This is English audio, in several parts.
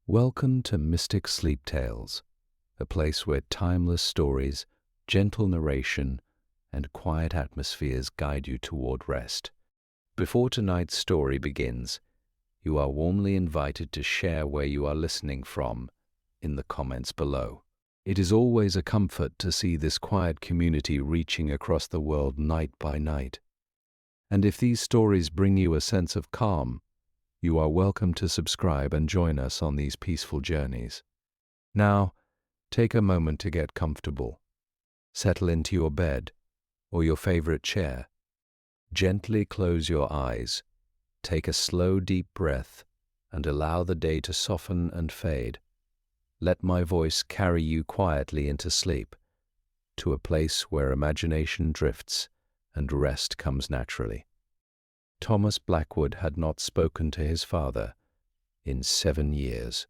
Welcome to Mystic Sleep Tales, a place where timeless stories, gentle narration, and quiet atmospheres guide you toward rest. Before tonight's story begins, you are warmly invited to share where you are listening from in the comments below. It is always a comfort to see this quiet community reaching across the world night by night. And if these stories bring you a sense of calm, you are welcome to subscribe and join us on these peaceful journeys. Now, take a moment to get comfortable. Settle into your bed or your favorite chair. Gently close your eyes, take a slow, deep breath, and allow the day to soften and fade. Let my voice carry you quietly into sleep, to a place where imagination drifts and rest comes naturally. Thomas Blackwood had not spoken to his father in 7 years.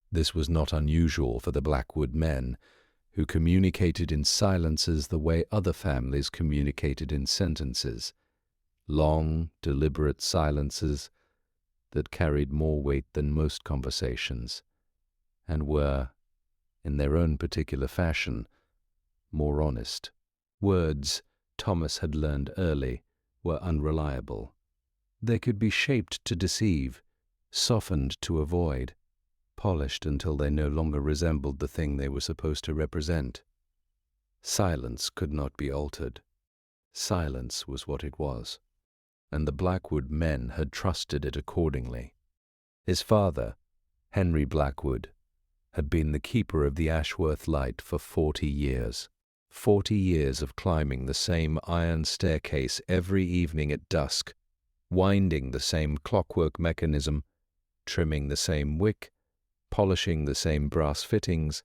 This was not unusual for the Blackwood men, who communicated in silences the way other families communicated in sentences, long, deliberate silences that carried more weight than most conversations, and were, in their own particular fashion, more honest. Words, Thomas had learned early, were unreliable. They could be shaped to deceive, softened to avoid, polished until they no longer resembled the thing they were supposed to represent. Silence could not be altered. Silence was what it was, and the Blackwood men had trusted it accordingly. His father, Henry Blackwood, had been the keeper of the Ashworth Light for 40 years. 40 years of climbing the same iron staircase every evening at dusk, winding the same clockwork mechanism, trimming the same wick, polishing the same brass fittings,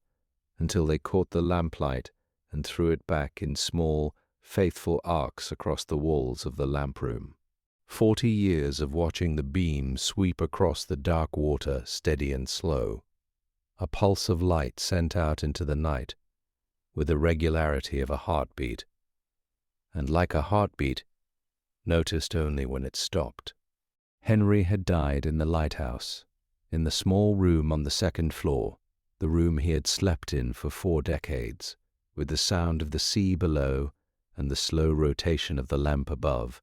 until they caught the lamplight and threw it back in small, faithful arcs across the walls of the lamp room. 40 years of watching the beam sweep across the dark water, steady and slow, a pulse of light sent out into the night, with the regularity of a heartbeat, and like a heartbeat, noticed only when it stopped. Henry had died in the Lighthouse, in the small room on the second floor, the room he had slept in for 4 decades, with the sound of the sea below and the slow rotation of the lamp above,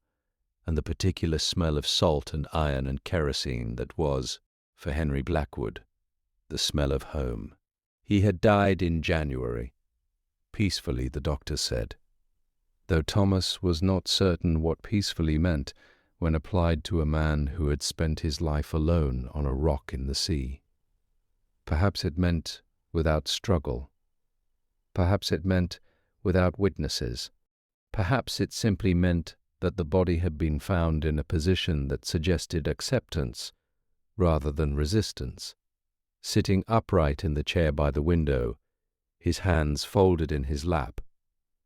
and the particular smell of salt and iron and kerosene that was, for Henry Blackwood, the smell of home. He had died in January. Peacefully, the doctor said, though Thomas was not certain what peacefully meant when applied to a man who had spent his life alone on a rock in the sea. Perhaps it meant without struggle. Perhaps it meant without witnesses. Perhaps it simply meant that the body had been found in a position that suggested acceptance rather than resistance, sitting upright in the chair by the window, his hands folded in his lap,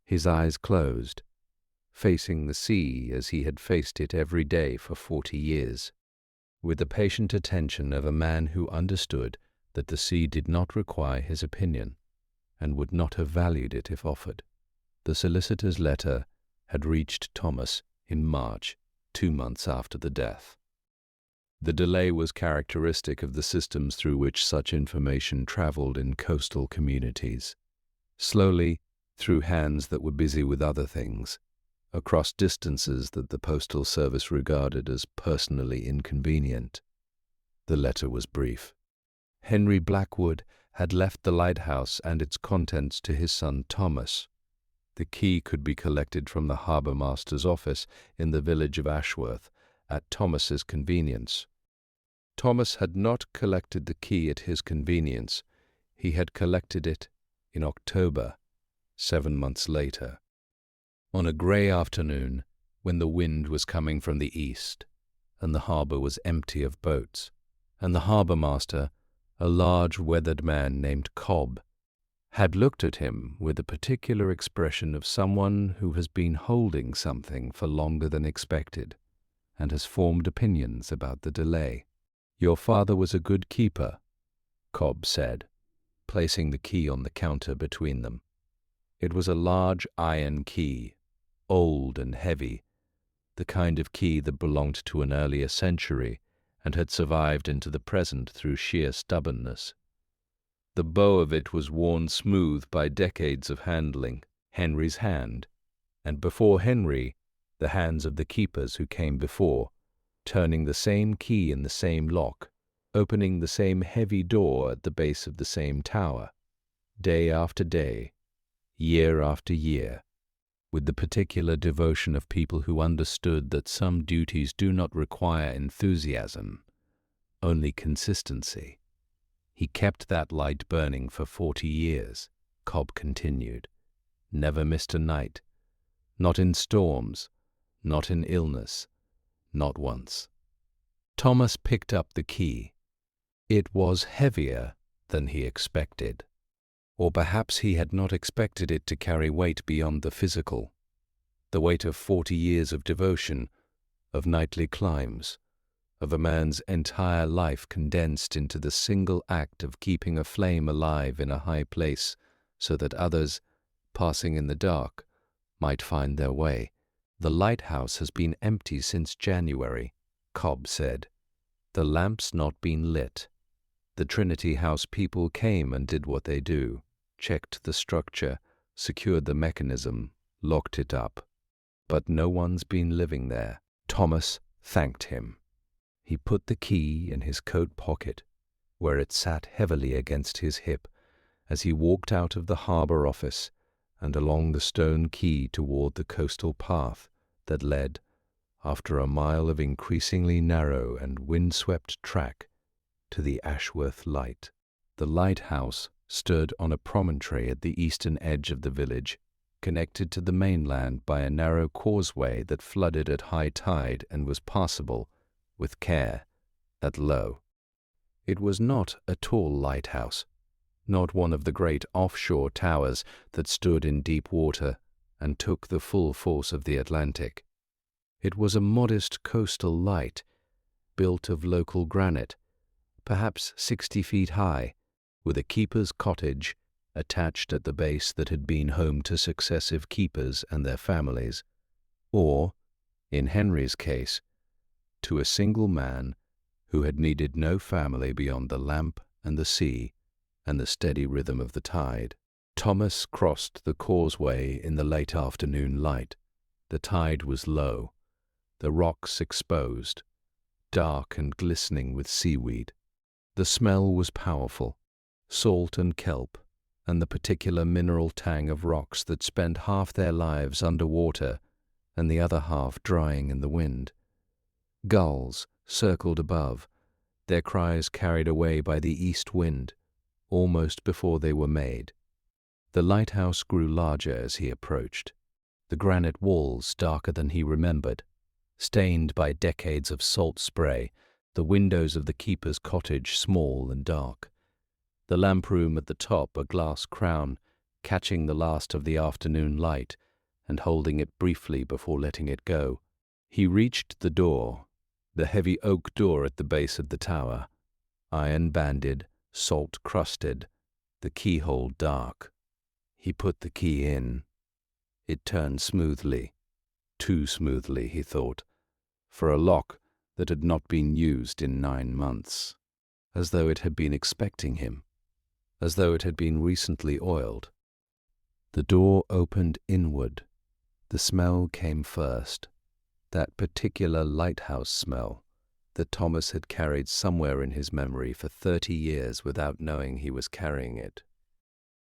his eyes closed, facing the sea as he had faced it every day for 40 years, with the patient attention of a man who understood that the sea did not require his opinion, and would not have valued it if offered. The solicitor's letter had reached Thomas in March, 2 months after the death. The delay was characteristic of the systems through which such information traveled in coastal communities. Slowly, through hands that were busy with other things, across distances that the Postal Service regarded as personally inconvenient. The letter was brief. Henry Blackwood had left the lighthouse and its contents to his son Thomas. The key could be collected from the harbour master's office in the village of Ashworth at Thomas's convenience. Thomas had not collected the key at his convenience. He had collected it in October, 7 months later, on a grey afternoon when the wind was coming from the east and the harbour was empty of boats, and the harbour master, a large weathered man named Cobb, had looked at him with the particular expression of someone who has been holding something for longer than expected and has formed opinions about the delay. "Your father was a good keeper," Cobb said, placing the key on the counter between them. It was a large iron key, old and heavy, the kind of key that belonged to an earlier century and had survived into the present through sheer stubbornness. The bow of it was worn smooth by decades of handling, Henry's hand, and before Henry, the hands of the keepers who came before, turning the same key in the same lock, opening the same heavy door at the base of the same tower, day after day, year after year, with the particular devotion of people who understood that some duties do not require enthusiasm, only consistency. He kept that light burning for 40 years, Cobb continued. Never missed a night. Not in storms, not in illness, not once. Thomas picked up the key. It was heavier than he expected. Or perhaps he had not expected it to carry weight beyond the physical, the weight of 40 years of devotion, of nightly climbs, of a man's entire life condensed into the single act of keeping a flame alive in a high place so that others, passing in the dark, might find their way. The lighthouse has been empty since January, Cobb said. The lamp's not been lit. The Trinity House people came and did what they do, checked the structure, secured the mechanism, locked it up. But no one's been living there. Thomas thanked him. He put the key in his coat pocket, where it sat heavily against his hip, as he walked out of the Harbour office and along the stone quay toward the coastal path that led, after a mile of increasingly narrow and wind-swept track, to the Ashworth Light. The lighthouse stood on a promontory at the eastern edge of the village, connected to the mainland by a narrow causeway that flooded at high tide and was passable, with care, at low. It was not a tall lighthouse, not one of the great offshore towers that stood in deep water and took the full force of the Atlantic. It was a modest coastal light, built of local granite, perhaps 60 feet high, with a keeper's cottage attached at the base that had been home to successive keepers and their families, or, in Henry's case, to a single man who had needed no family beyond the lamp and the sea and the steady rhythm of the tide. Thomas crossed the causeway in the late afternoon light. The tide was low, the rocks exposed, dark and glistening with seaweed. The smell was powerful, salt and kelp, and the particular mineral tang of rocks that spent half their lives under water and the other half drying in the wind. Gulls circled above, their cries carried away by the east wind, almost before they were made. The lighthouse grew larger as he approached, the granite walls darker than he remembered, stained by decades of salt spray, the windows of the keeper's cottage small and dark, the lamp room at the top a glass crown, catching the last of the afternoon light and holding it briefly before letting it go. He reached the door, the heavy oak door at the base of the tower, iron-banded, salt-crusted, the keyhole dark. He put the key in. It turned smoothly, too smoothly, he thought, for a lock that had not been used in 9 months, as though it had been expecting him, as though it had been recently oiled. The door opened inward. The smell came first, that particular lighthouse smell that Thomas had carried somewhere in his memory for 30 years without knowing he was carrying it.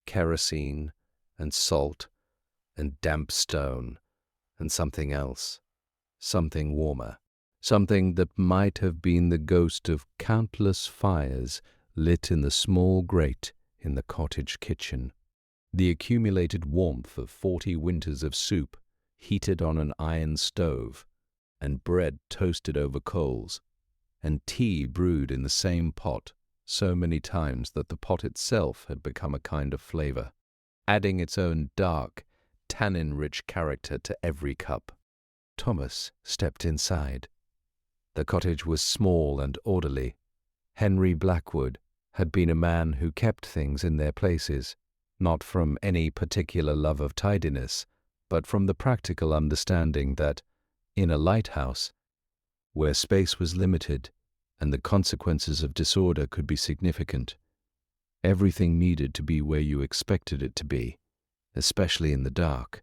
Kerosene and salt and damp stone and something else, something warmer, something that might have been the ghost of countless fires lit in the small grate in the cottage kitchen, the accumulated warmth of 40 winters of soup heated on an iron stove, and bread toasted over coals, and tea brewed in the same pot so many times that the pot itself had become a kind of flavor, adding its own dark, tannin-rich character to every cup. Thomas stepped inside. The cottage was small and orderly. Henry Blackwood had been a man who kept things in their places, not from any particular love of tidiness, but from the practical understanding that, in a lighthouse, where space was limited, and the consequences of disorder could be significant. Everything needed to be where you expected it to be, especially in the dark,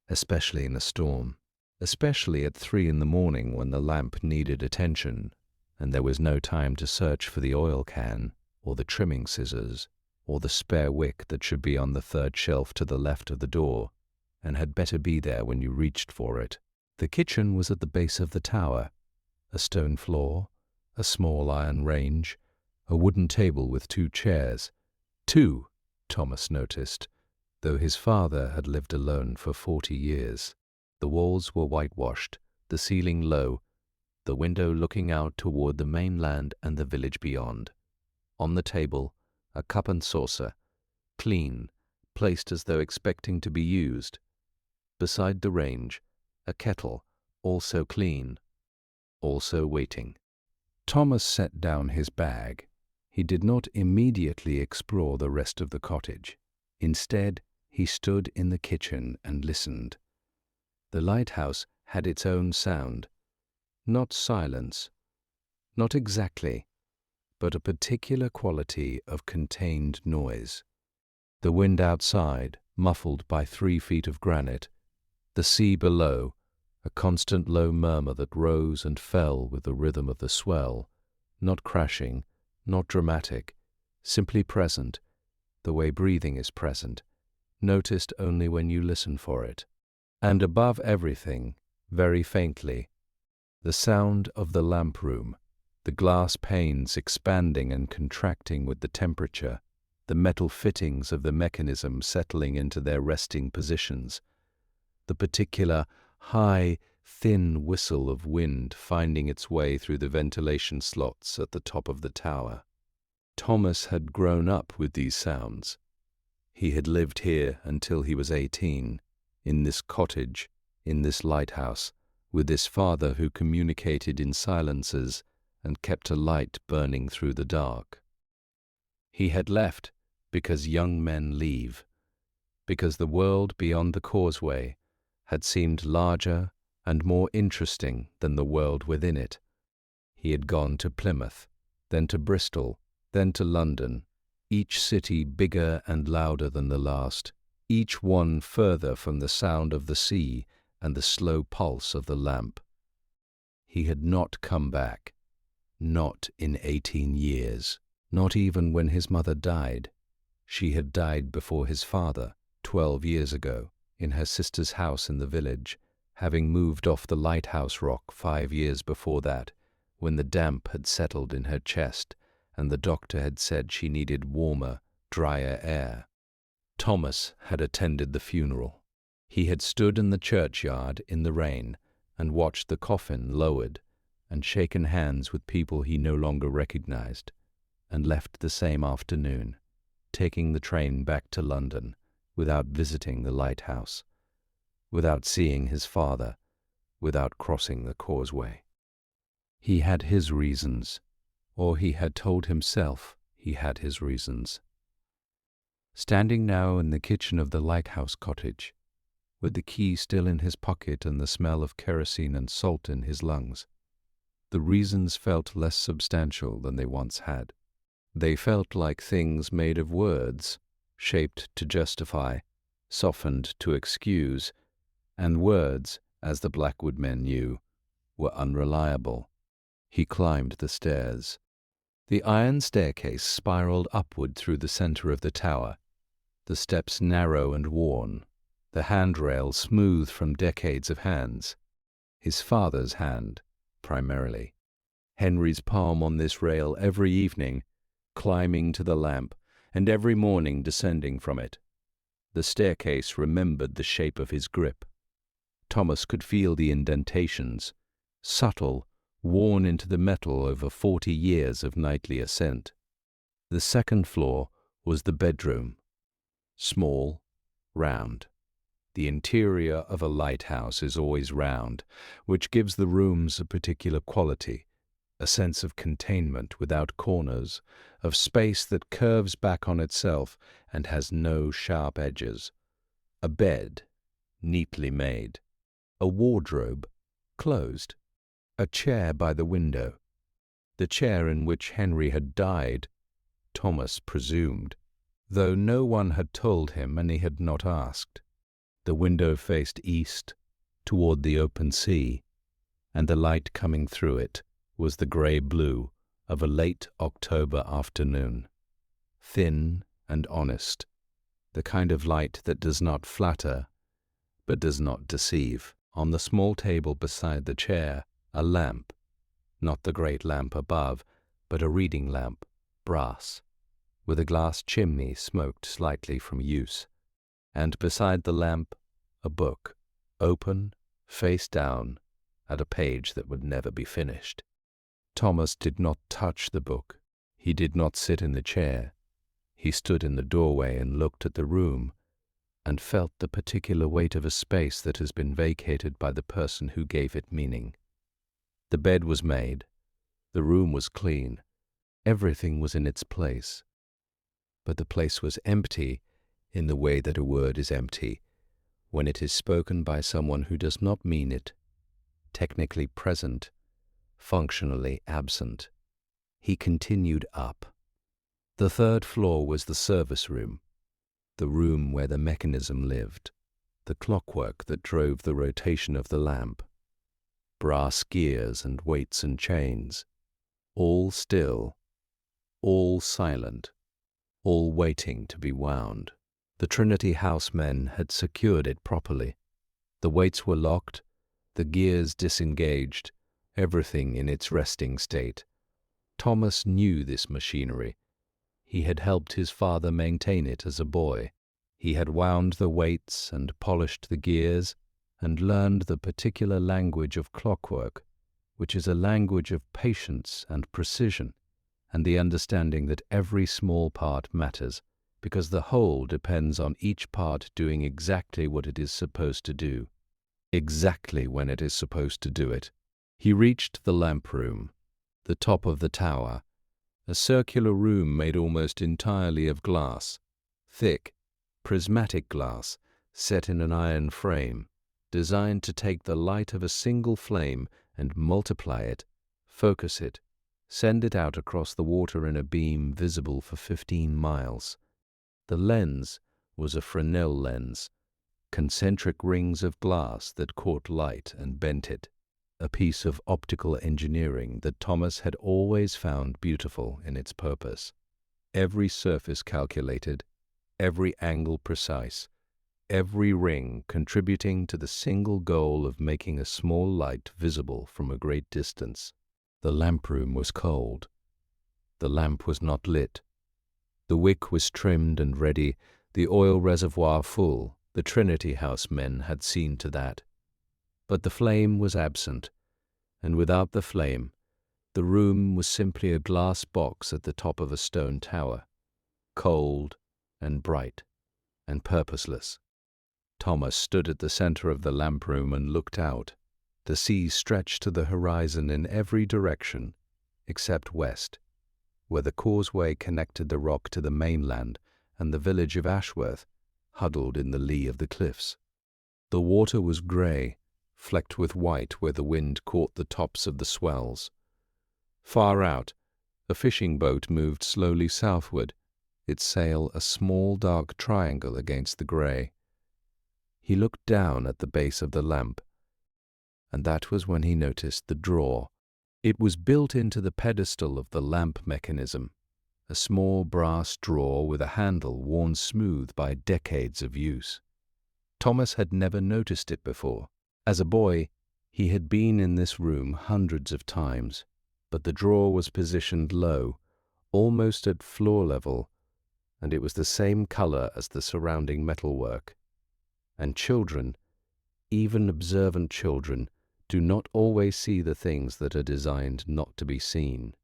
especially in a storm, especially at 3 in the morning when the lamp needed attention, and there was no time to search for the oil can, or the trimming scissors, or the spare wick that should be on the 3rd shelf to the left of the door, and had better be there when you reached for it. The kitchen was at the base of the tower, a stone floor, a small iron range, a wooden table with 2 chairs. 2, Thomas noticed, though his father had lived alone for 40 years. The walls were whitewashed, the ceiling low, the window looking out toward the mainland and the village beyond. On the table, a cup and saucer, clean, placed as though expecting to be used. Beside the range, a kettle, also clean, also waiting. Thomas set down his bag. He did not immediately explore the rest of the cottage. Instead, he stood in the kitchen and listened. The lighthouse had its own sound. Not silence, not exactly, but a particular quality of contained noise. The wind outside, muffled by 3 feet of granite, the sea below, a constant low murmur that rose and fell with the rhythm of the swell, not crashing, not dramatic, simply present, the way breathing is present, noticed only when you listen for it. And above everything, very faintly, the sound of the lamp room, the glass panes expanding and contracting with the temperature, the metal fittings of the mechanism settling into their resting positions, the particular high, thin whistle of wind finding its way through the ventilation slots at the top of the tower. Thomas had grown up with these sounds. He had lived here until he was 18, in this cottage, in this lighthouse, with this father who communicated in silences and kept a light burning through the dark. He had left because young men leave, because the world beyond the causeway had seemed larger and more interesting than the world within it. He had gone to Plymouth, then to Bristol, then to London, each city bigger and louder than the last, each one further from the sound of the sea and the slow pulse of the lamp. He had not come back, not in 18 years, not even when his mother died. She had died before his father, 12 years ago, in her sister's house in the village, having moved off the Lighthouse rock 5 years before that, when the damp had settled in her chest and the doctor had said she needed warmer, drier air. Thomas had attended the funeral. He had stood in the churchyard in the rain and watched the coffin lowered and shaken hands with people he no longer recognized, and left the same afternoon, taking the train back to London without visiting the lighthouse, without seeing his father, without crossing the causeway. He had his reasons, or he had told himself he had his reasons. Standing now in the kitchen of the lighthouse cottage, with the key still in his pocket and the smell of kerosene and salt in his lungs, the reasons felt less substantial than they once had. They felt like things made of words, shaped to justify, softened to excuse, and words, as the Blackwood men knew, were unreliable. He climbed the stairs. The iron staircase spiraled upward through the center of the tower, the steps narrow and worn, the handrail smooth from decades of hands. His father's hand, primarily. Henry's palm on this rail every evening, climbing to the lamp, and every morning descending from it. The staircase remembered the shape of his grip. Thomas could feel the indentations, subtle, worn into the metal over 40 years of nightly ascent. The second floor was the bedroom. Small, round. The interior of a lighthouse is always round, which gives the rooms a particular quality, a sense of containment without corners, of space that curves back on itself and has no sharp edges. A bed, neatly made. A wardrobe, closed. A chair by the window. the chair in which Henry had died, Thomas presumed, though no one had told him and he had not asked. The window faced east, toward the open sea, and the light coming through it was the grey-blue of a late October afternoon, thin and honest, the kind of light that does not flatter, but does not deceive. On the small table beside the chair, a lamp, not the great lamp above, but a reading lamp, brass, with a glass chimney smoked slightly from use, and beside the lamp, a book, open, face down, at a page that would never be finished. Thomas did not touch the book. He did not sit in the chair. He stood in the doorway and looked at the room, and felt the particular weight of a space that has been vacated by the person who gave it meaning. The bed was made. The room was clean. Everything was in its place. But the place was empty in the way that a word is empty when it is spoken by someone who does not mean it, technically present, functionally absent. He continued up. The third floor was the service room, the room where the mechanism lived, the clockwork that drove the rotation of the lamp, brass gears and weights and chains, all still, all silent, all waiting to be wound. The Trinity House men had secured it properly. The weights were locked, the gears disengaged, everything in its resting state. Thomas knew this machinery. He had helped his father maintain it as a boy. He had wound the weights and polished the gears and learned the particular language of clockwork, which is a language of patience and precision, and the understanding that every small part matters, because the whole depends on each part doing exactly what it is supposed to do, exactly when it is supposed to do it. He reached the lamp room, the top of the tower, a circular room made almost entirely of glass, thick, prismatic glass, set in an iron frame, designed to take the light of a single flame and multiply it, focus it, send it out across the water in a beam visible for 15 miles. The lens was a Fresnel lens, concentric rings of glass that caught light and bent it, a piece of optical engineering that Thomas had always found beautiful in its purpose. Every surface calculated, every angle precise, every ring contributing to the single goal of making a small light visible from a great distance. The lamp room was cold. The lamp was not lit. The wick was trimmed and ready, the oil reservoir full. The Trinity House men had seen to that. But the flame was absent, and without the flame, the room was simply a glass box at the top of a stone tower, cold and bright and purposeless. Thomas stood at the center of the lamp room and looked out. The sea stretched to the horizon in every direction, except west, where the causeway connected the rock to the mainland and the village of Ashworth, huddled in the lee of the cliffs. The water was grey, flecked with white where the wind caught the tops of the swells. Far out, a fishing boat moved slowly southward, its sail a small dark triangle against the grey. He looked down at the base of the lamp, and that was when he noticed the drawer. It was built into the pedestal of the lamp mechanism, a small brass drawer with a handle worn smooth by decades of use. Thomas had never noticed it before. As a boy, he had been in this room hundreds of times, but the drawer was positioned low, almost at floor level, and it was the same color as the surrounding metalwork. And children, even observant children, do not always see the things that are designed not to be seen.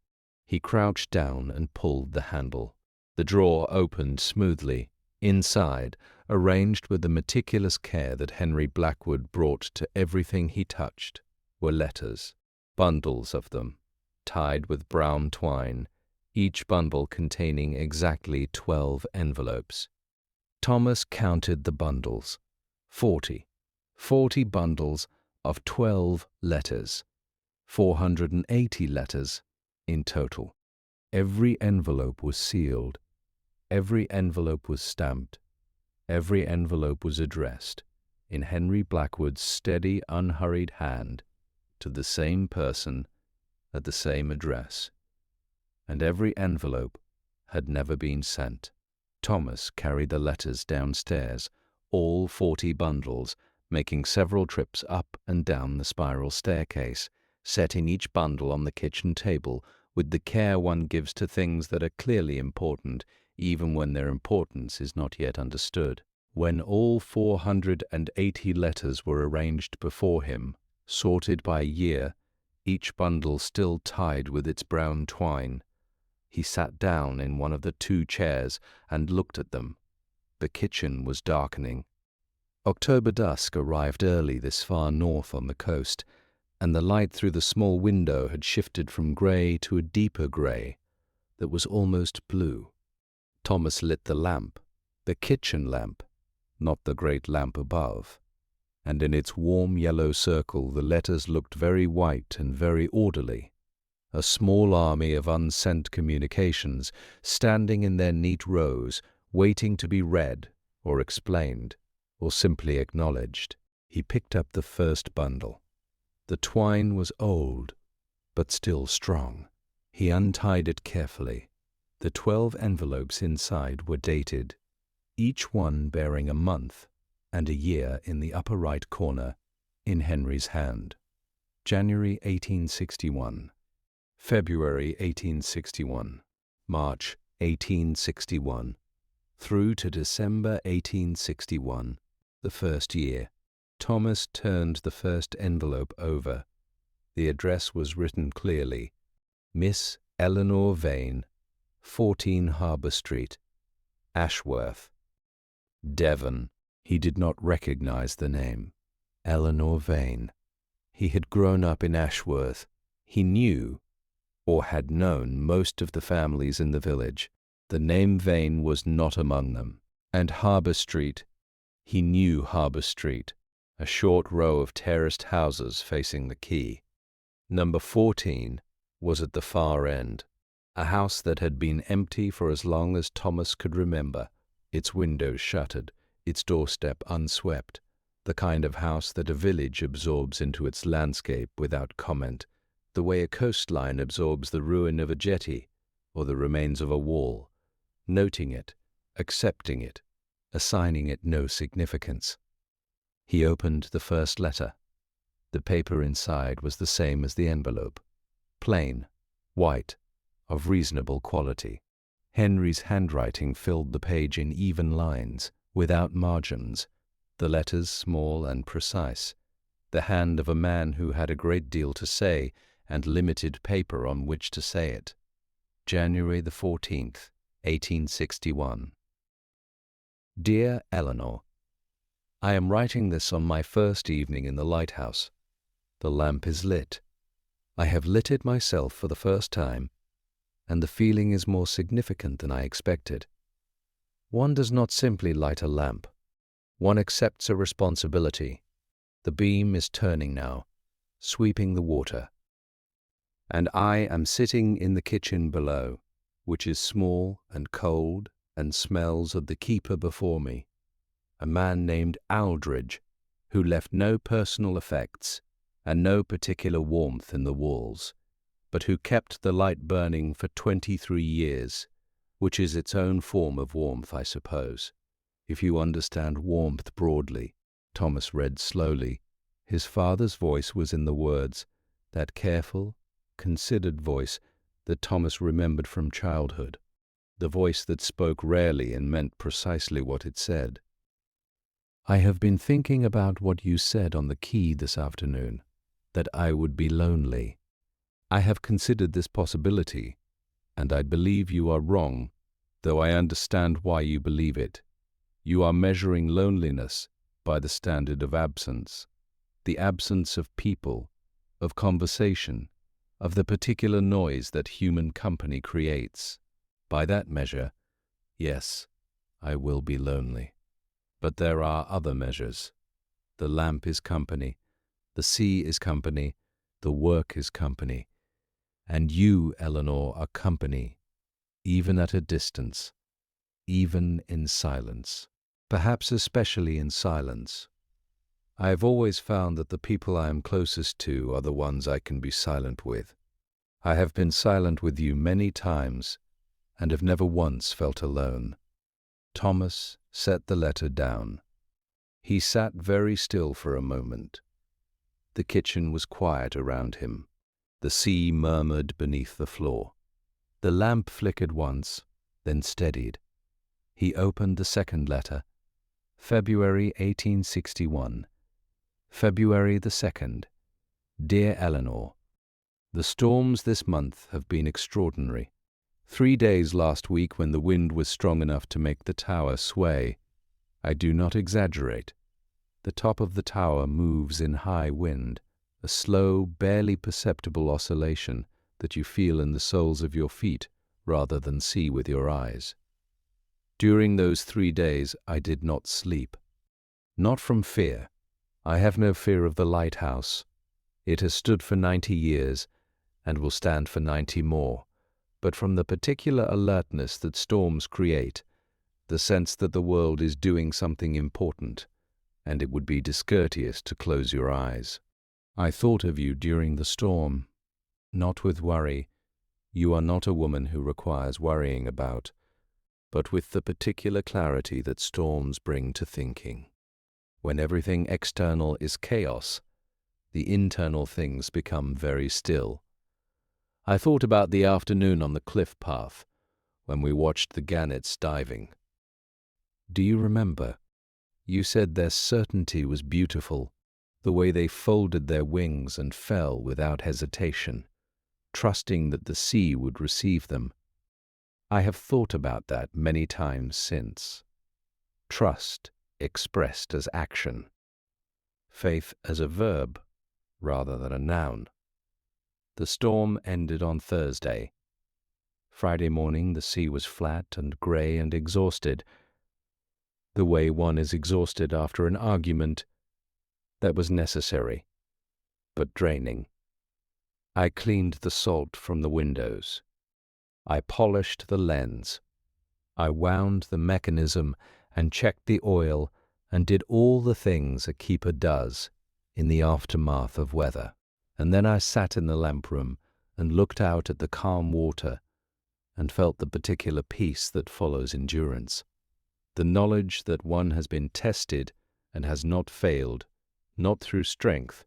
He crouched down and pulled the handle. The drawer opened smoothly. Inside, arranged with the meticulous care that Henry Blackwood brought to everything he touched, were letters, bundles of them, tied with brown twine, each bundle containing exactly 12 envelopes. Thomas counted the bundles. 40 bundles of 12 letters, 480 letters in total. Every envelope was sealed, every envelope was stamped, every envelope was addressed, in Henry Blackwood's steady, unhurried hand, to the same person, at the same address. And every envelope had never been sent. Thomas carried the letters downstairs, all 40 bundles, making several trips up and down the spiral staircase, setting each bundle on the kitchen table with the care one gives to things that are clearly important, even when their importance is not yet understood. When all 480 letters were arranged before him, sorted by year, each bundle still tied with its brown twine, he sat down in one of the 2 chairs and looked at them. The kitchen was darkening. October dusk arrived early this far north on the coast, and the light through the small window had shifted from grey to a deeper grey that was almost blue. Thomas lit the lamp, the kitchen lamp, not the great lamp above, and in its warm yellow circle the letters looked very white and very orderly, a small army of unsent communications standing in their neat rows, waiting to be read or explained or simply acknowledged. He picked up the first bundle. The twine was old, but still strong. He untied it carefully. The 12 envelopes inside were dated, each one bearing a month and a year in the upper right corner, in Henry's hand. January 1861, February 1861, March 1861, through to December 1861, the first year. Thomas turned the first envelope over. The address was written clearly: Miss Eleanor Vane, 14 Harbour Street, Ashworth, Devon. He did not recognize the name. Eleanor Vane. He had grown up in Ashworth. He knew, or had known, most of the families in the village. The name Vane was not among them. And Harbour Street. He knew Harbour Street, a short row of terraced houses facing the quay. Number 14 was at the far end, a house that had been empty for as long as Thomas could remember, its windows shuttered, its doorstep unswept, the kind of house that a village absorbs into its landscape without comment, the way a coastline absorbs the ruin of a jetty or the remains of a wall, noting it, accepting it, assigning it no significance. He opened the first letter. The paper inside was the same as the envelope, plain, white, of reasonable quality. Henry's handwriting filled the page in even lines, without margins, the letters small and precise, the hand of a man who had a great deal to say and limited paper on which to say it. January the 14th, 1861. Dear Eleanor, I am writing this on my first evening in the Lighthouse. The lamp is lit. I have lit it myself for the first time, and the feeling is more significant than I expected. One does not simply light a lamp. One accepts a responsibility. The beam is turning now, sweeping the water. And I am sitting in the kitchen below, which is small and cold and smells of the keeper before me, a man named Aldridge, who left no personal effects and no particular warmth in the walls, but who kept the light burning for 23 years, which is its own form of warmth, I suppose. If you understand warmth broadly, Thomas read slowly. His father's voice was in the words, that careful, considered voice that Thomas remembered from childhood, the voice that spoke rarely and meant precisely what it said. I have been thinking about what you said on the quay this afternoon, that I would be lonely. I have considered this possibility, and I believe you are wrong, though I understand why you believe it. You are measuring loneliness by the standard of absence, the absence of people, of conversation, of the particular noise that human company creates. By that measure, yes, I will be lonely. But there are other measures. The lamp is company, the sea is company, the work is company, And you, Eleanor, are company, even at a distance, even in silence. Perhaps especially in silence. I have always found that the people I am closest to are the ones I can be silent with. I have been silent with you many times and have never once felt alone. Thomas set the letter down. He sat very still for a moment. The kitchen was quiet around him. The sea murmured beneath the floor. The lamp flickered once, then steadied. He opened the second letter. February 1861. February the 2nd. Dear Eleanor, the storms this month have been extraordinary. 3 days last week when the wind was strong enough to make the tower sway. I do not exaggerate. The top of the tower moves in high wind, a slow, barely perceptible oscillation that you feel in the soles of your feet rather than see with your eyes. During those 3 days I did not sleep. Not from fear. I have no fear of the Lighthouse. It has stood for 90 years and will stand for 90 more, but from the particular alertness that storms create, the sense that the world is doing something important, and it would be discourteous to close your eyes. I thought of you during the storm, not with worry. You are not a woman who requires worrying about, but with the particular clarity that storms bring to thinking. When everything external is chaos, the internal things become very still. I thought about the afternoon on the cliff path, when we watched the gannets diving. Do you remember? You said their certainty was beautiful, the way they folded their wings and fell without hesitation, trusting that the sea would receive them. I have thought about that many times since. Trust expressed as action. Faith as a verb rather than a noun. The storm ended on Thursday. Friday morning the sea was flat and grey and exhausted, the way one is exhausted after an argument that was necessary, but draining. I cleaned the salt from the windows. I polished the lens. I wound the mechanism and checked the oil and did all the things a keeper does in the aftermath of weather. And then I sat in the lamp room and looked out at the calm water and felt the particular peace that follows endurance, the knowledge that one has been tested and has not failed, not through strength,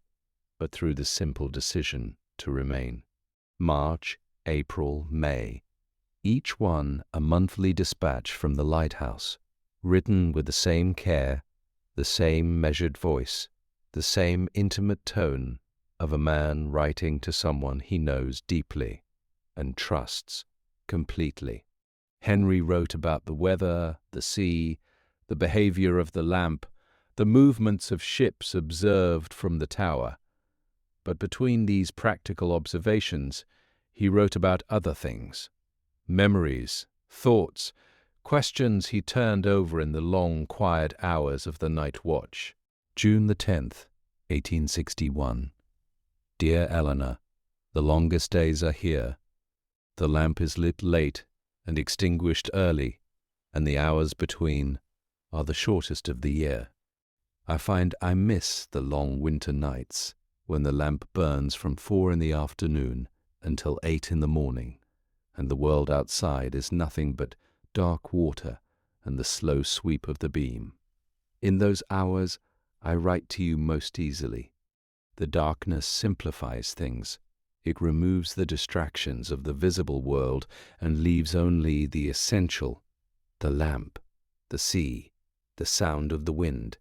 but through the simple decision to remain. March, April, May, each one a monthly dispatch from the Lighthouse, written with the same care, the same measured voice, the same intimate tone of a man writing to someone he knows deeply and trusts completely. Henry wrote about the weather, the sea, the behavior of the lamp, the movements of ships observed from the tower. But between these practical observations, he wrote about other things, memories, thoughts, questions he turned over in the long, quiet hours of the night watch. June the 10th, 1861. Dear Eleanor, the longest days are here. The lamp is lit late and extinguished early, and the hours between are the shortest of the year. I find I miss the long winter nights when the lamp burns from 4 in the afternoon until 8 in the morning, and the world outside is nothing but dark water and the slow sweep of the beam. In those hours I write to you most easily. The darkness simplifies things. It removes the distractions of the visible world and leaves only the essential, the lamp, the sea, the sound of the wind,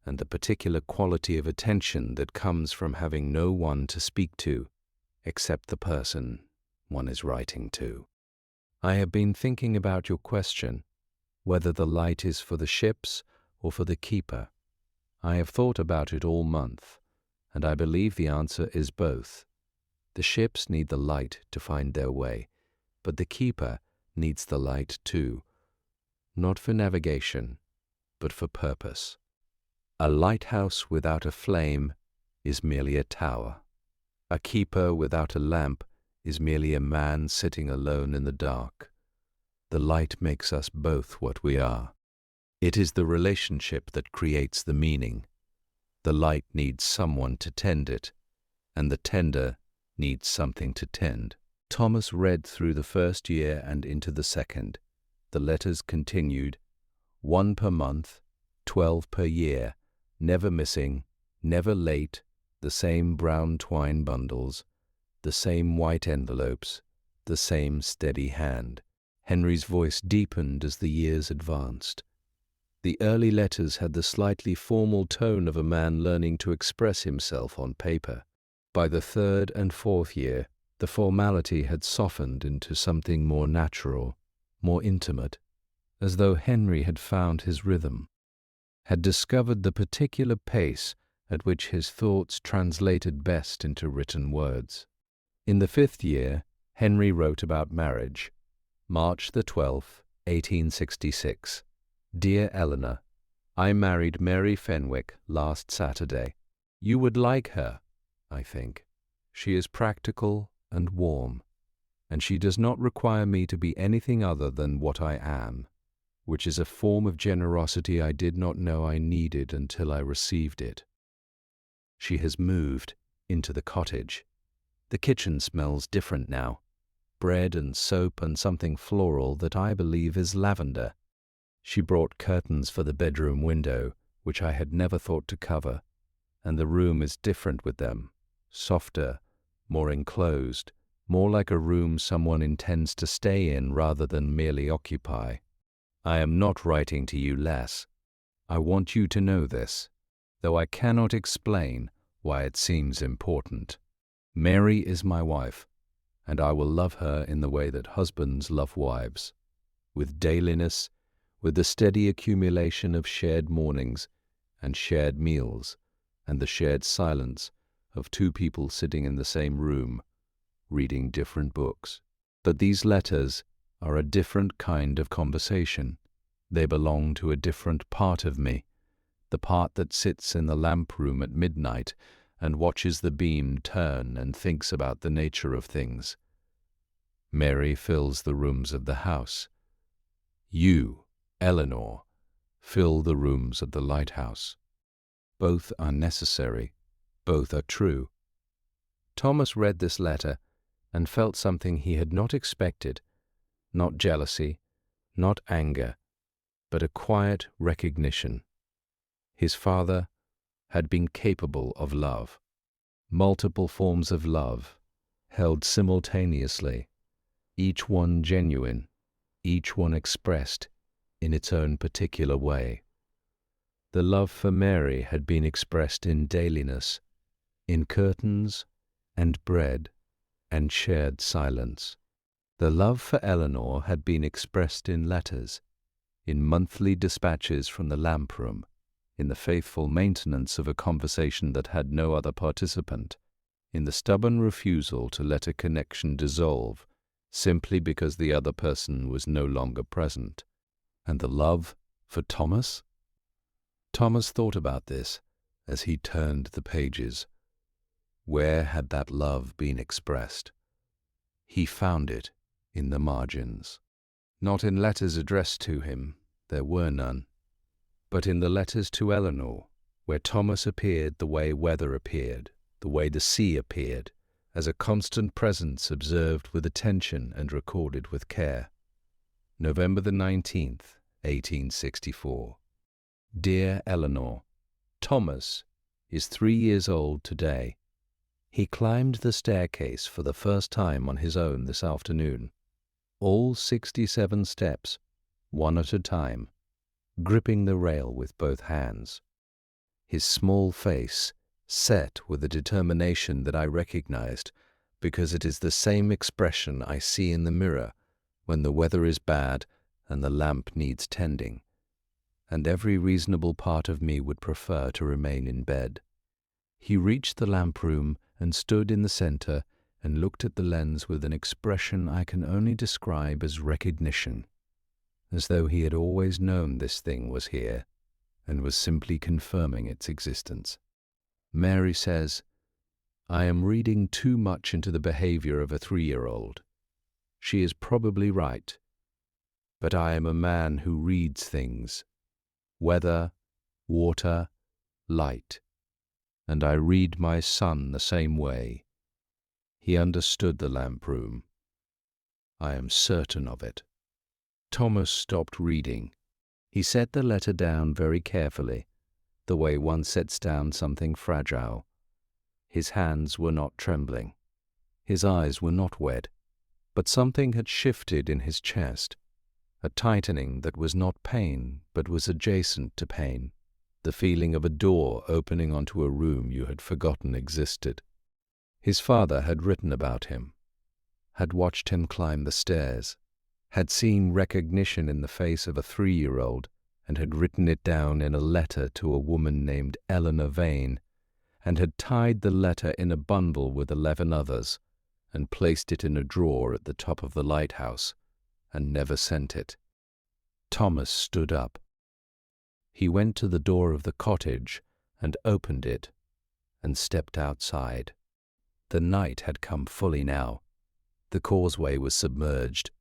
and the particular quality of attention that comes from having no one to speak to, except the person one is writing to. I have been thinking about your question, whether the light is for the ships or for the keeper. I have thought about it all month, and I believe the answer is both. The ships need the light to find their way, but the keeper needs the light too, not for navigation, but for purpose. A lighthouse without a flame is merely a tower. A keeper without a lamp is merely a man sitting alone in the dark. The light makes us both what we are. It is the relationship that creates the meaning. The light needs someone to tend it, and the tender needs something to tend. Thomas read through the first year and into the second. The letters continued, 1 per month, 12 per year, never missing, never late, the same brown twine bundles, the same white envelopes, the same steady hand. Henry's voice deepened as the years advanced. The early letters had the slightly formal tone of a man learning to express himself on paper. By the third and fourth year, the formality had softened into something more natural, more intimate, as though Henry had found his rhythm, had discovered the particular pace at which his thoughts translated best into written words. In the fifth year, Henry wrote about marriage. March the 12th, 1866. Dear Eleanor, I married Mary Fenwick last Saturday. You would like her, I think. She is practical and warm, and she does not require me to be anything other than what I am, which is a form of generosity I did not know I needed until I received it. She has moved into the cottage. The kitchen smells different now. Bread and soap and something floral that I believe is lavender. She brought curtains for the bedroom window, which I had never thought to cover, and the room is different with them, softer, more enclosed, more like a room someone intends to stay in rather than merely occupy. I am not writing to you less. I want you to know this, though I cannot explain why it seems important. Mary is my wife, and I will love her in the way that husbands love wives, with dailiness, with the steady accumulation of shared mornings and shared meals and the shared silence of two people sitting in the same room, reading different books. But these letters are a different kind of conversation. They belong to a different part of me, the part that sits in the lamp room at midnight and watches the beam turn and thinks about the nature of things. Mary fills the rooms of the house. You, Eleanor, fill the rooms of the lighthouse. Both are necessary. Both are true. Thomas read this letter and felt something he had not expected, not jealousy, not anger, but a quiet recognition. His father had been capable of love, multiple forms of love, held simultaneously, each one genuine, each one expressed in its own particular way. The love for Mary had been expressed in dailiness, in curtains and bread and shared silence. The love for Eleanor had been expressed in letters, in monthly dispatches from the lamp room, in the faithful maintenance of a conversation that had no other participant, in the stubborn refusal to let a connection dissolve simply because the other person was no longer present. And the love for Thomas? Thomas thought about this as he turned the pages. Where had that love been expressed? He found it in the margins. Not in letters addressed to him, there were none, but in the letters to Eleanor, where Thomas appeared the way weather appeared, the way the sea appeared, as a constant presence observed with attention and recorded with care. November the 19th, 1864. Dear Eleanor, Thomas is 3 years old today. He climbed the staircase for the first time on his own this afternoon. All 67 steps, one at a time, gripping the rail with both hands. His small face set with a determination that I recognized, because it is the same expression I see in the mirror when the weather is bad and the lamp needs tending, and every reasonable part of me would prefer to remain in bed. He reached the lamp room and stood in the center and looked at the lens with an expression I can only describe as recognition, as though he had always known this thing was here and was simply confirming its existence. Mary says, I am reading too much into the behavior of a 3-year-old. She is probably right. But I am a man who reads things. Weather, water, light. And I read my son the same way. He understood the lamp room. I am certain of it. Thomas stopped reading. He set the letter down very carefully, the way one sets down something fragile. His hands were not trembling. His eyes were not wet, but something had shifted in his chest, a tightening that was not pain but was adjacent to pain, the feeling of a door opening onto a room you had forgotten existed. His father had written about him, had watched him climb the stairs, had seen recognition in the face of a 3-year-old, and had written it down in a letter to a woman named Eleanor Vane, and had tied the letter in a bundle with 11 others, and placed it in a drawer at the top of the lighthouse, and never sent it. Thomas stood up. He went to the door of the cottage and opened it, and stepped outside. The night had come fully now. The causeway was submerged.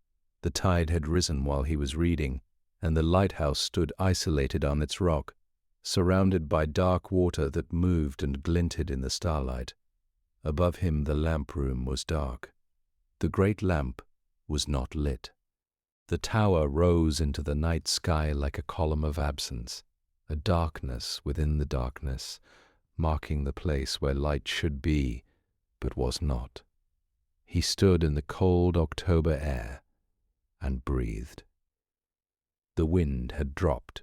The tide had risen while he was reading, and the lighthouse stood isolated on its rock, surrounded by dark water that moved and glinted in the starlight. Above him the lamp room was dark. The great lamp was not lit. The tower rose into the night sky like a column of absence, a darkness within the darkness, marking the place where light should be, but was not. He stood in the cold October air and breathed. The wind had dropped.